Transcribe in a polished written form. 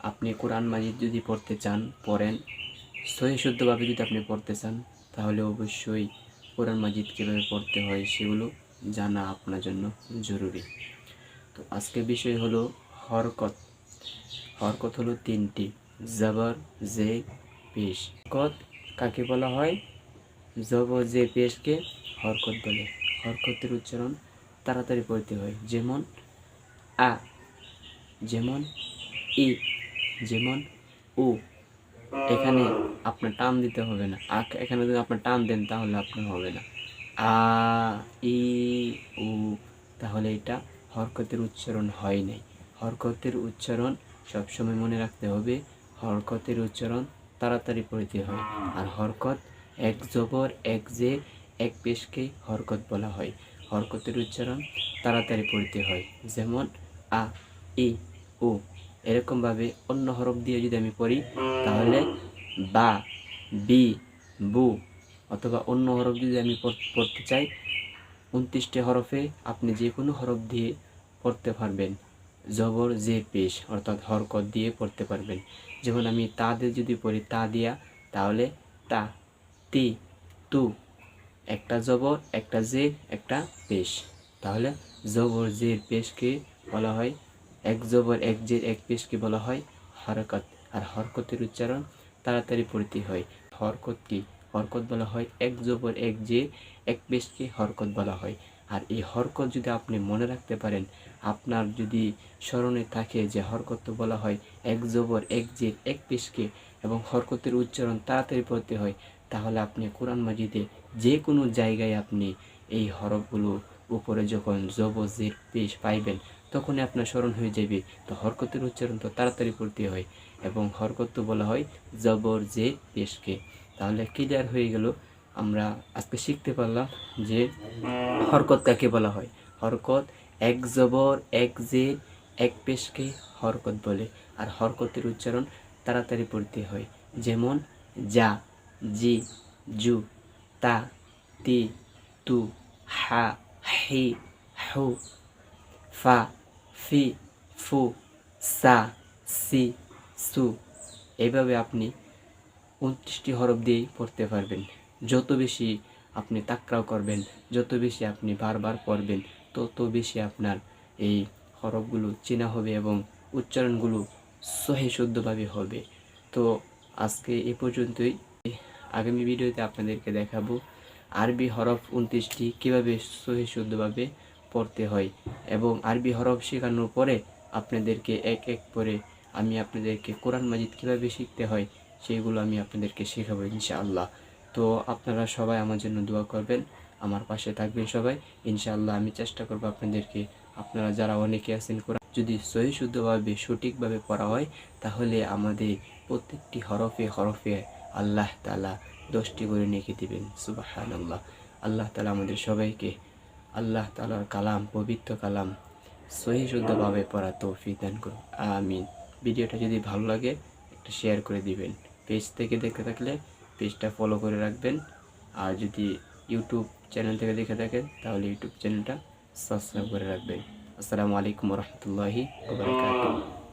আপনি কোরআন মাজিদ যদি পড়তে চান পড়েন, সহি শুদ্ধভাবে যদি আপনি পড়তে চান তাহলে অবশ্যই কোরআন মাজিদ কীভাবে পড়তে হয় সেগুলো জানা আপনার জন্য জরুরি। তো আজকের বিষয় হলো হরকত। হরকত হলো তিনটি: জবর, জে, পেশ। হরকত কাকে বলা হয়? জবর, জে, পেশকে হরকত বলে। হরকতের উচ্চারণ তাড়াতাড়ি পড়তে হয়, যেমন আ, যেমন ই, যেমন উ। এখানে আপনার টান দিতে হবে না। এখানে যদি আপনার টান দেন তাহলে আপনার হবে না। আ, ই, উ, তাহলে এটা হরকতের উচ্চারণ হয় নাই। হরকতের উচ্চারণ সবসময় মনে রাখতে হবে, হরকতের উচ্চারণ তাড়াতাড়ি পড়তে হয়। আর হরকত এক জবর, এক জে, এক পেশকে হরকত বলা হয়। হরকতের উচ্চারণ তাড়াতাড়ি পড়তে হয়, যেমন আ, ই, উ। এরকমভাবে অন্য হরফ দিয়ে যদি আমি পড়ি তাহলে বা, বি, বু, অথবা অন্য হরফ যদি আমি পড়তে চাই 29টি হরফে আপনি যে কোনো হরফ দিয়ে পড়তে পারবেন, জবর, জে, পেশ অর্থাৎ হরকত দিয়ে পড়তে পারবেন। যেমন আমি তা দিয়ে যদি পড়ি তা দিয়া, তাহলে তা, তি, তু, একটা জবর, একটা জে, একটা পেশ। তাহলে জবর, জের পেশকে বলা হয়, এক জবর, এক জের, এক পেশকে বলা হয় হরকত। আর হরকতের উচ্চারণ তাড়াতাড়ি পড়তে হয়। হরকত কি? হরকত বলা হয় এক জবর, এক জে, এক পেশকে হরকত বলা হয়। আর এই হরকত যদি আপনি মনে রাখতে পারেন, আপনার যদি স্মরণে থাকে যে হরকত বলা হয় এক জবর, এক জের, এক পেশকে, এবং হরকতের উচ্চারণ তাড়াতাড়ি পড়তে হয়, তাহলে আপনি কোরআন মাজিদে যে কোনো জায়গায় আপনি এই হরফগুলো উপরে যখন জবর, জের, পেশ পাইবেন তখনই আপনার স্মরণ হয়ে যাবে। তো হরকতের উচ্চারণ তো তাড়াতাড়ি পড়তে হয়, এবং হরকত তো বলা হয় জবর, জের, পেশকে। তাহলে ক্লিয়ার হয়ে গেল। আমরা আজকে শিখতে পারলাম যে হরকত কাকে বলা হয়। হরকত এক জবর, এক জের, এক পেশকে হরকত বলে। আর হরকতের উচ্চারণ তাড়াতাড়ি পড়তে হয়, যেমন যা, জি, জু, তা, তি, তু, হা, হি, হু, ফা, ফি, ফু, সা, সি, সু। এইভাবে আপনি 29টি হরফ দিয়েই পড়তে পারবেন। যত বেশি আপনি তাকরাও করবেন, যত বেশি আপনি বারবার পড়বেন, তত বেশি আপনার এই হরফগুলো চেনা হবে এবং উচ্চারণগুলো সহি শুদ্ধভাবে হবে। তো আজকে এ পর্যন্তই। আগামী ভিডিওতে আপনাদেরকে দেখাবো আরবি হরফ 29টি কীভাবে সহি শুদ্ধভাবে পড়তে হয়, এবং আরবি হরফ শেখানোর পরে আপনাদেরকে এক এক করে আমি আপনাদেরকে কোরআন মাজিদ কীভাবে শিখতে হয় সেইগুলো আমি আপনাদেরকে শেখাবো ইনশাআল্লাহ। তো আপনারা সবাই আমার জন্য দোয়া করবেন, আমার পাশে থাকবেন সবাই ইনশাআল্লাহ। আমি চেষ্টা করব আপনাদেরকে, আপনারা যারা অনেকে আছেন কোরআন যদি সহি শুদ্ধভাবে সঠিকভাবে পড়া হয় তাহলে আমাদের প্রত্যেকটি হরফে হরফে আল্লাহ তাআলা 10টি করে নেকি দিবেন। সুবহানাল্লাহ। আল্লাহ তাআলা আমাদের সবাইকে আল্লাহ তাআলার কালাম, পবিত্র কালাম সহি শুদ্ধভাবে পড়া তৌফিক দান করুন, আমিন। ভিডিওটা যদি ভালো লাগে একটা শেয়ার করে দিবেন। পেজ থেকে দেখে থাকলে পেজটা ফলো করে রাখবেন, আর যদি ইউটিউব চ্যানেল থেকে দেখে থাকেন তাহলে ইউটিউব চ্যানেলটা সাবস্ক্রাইব করে রাখবেন। আসসালামু আলাইকুম ওয়া রাহমাতুল্লাহি ওয়া বারাকাতুহু।